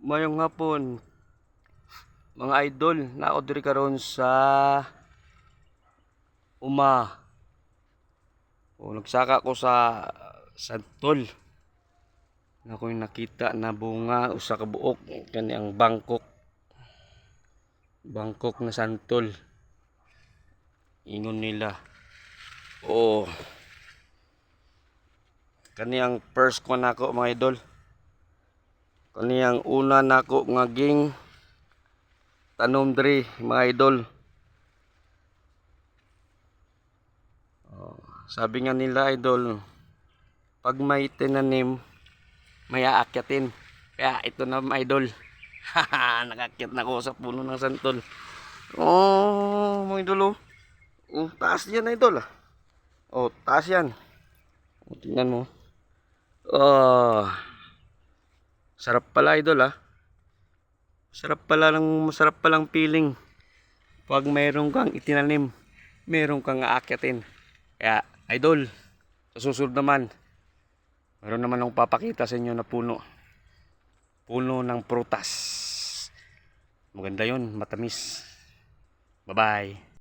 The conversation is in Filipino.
Mayong hapon, mga idol, na diri karon sa nagsaka ko sa santol. Na ko nakita na bunga usa ka buok kani ang Bangkok. Bangkok na santol. Ingon nila. Oh. Kani ang first ko nako mga idol. Kani ang una nako nga ging tanom diri mga idol. Sabi nga nila idol, pag may tinanim, may aakyatin. Kaya ito na mga idol. Nakakyat na ako sa puno ng santol. Oh, mga idol oh. Oh, taas yan idol ah. Oh, taas yan. Oh, tingnan mo. Oh. Sarap pala idol ah. Masarap palang feeling. Pag mayroon kang itinanim, mayroon kang aakyatin. Kaya idol, sa susunod naman, meron naman akong papakita sa inyo na puno. Puno ng prutas. Maganda yun, matamis. Bye-bye.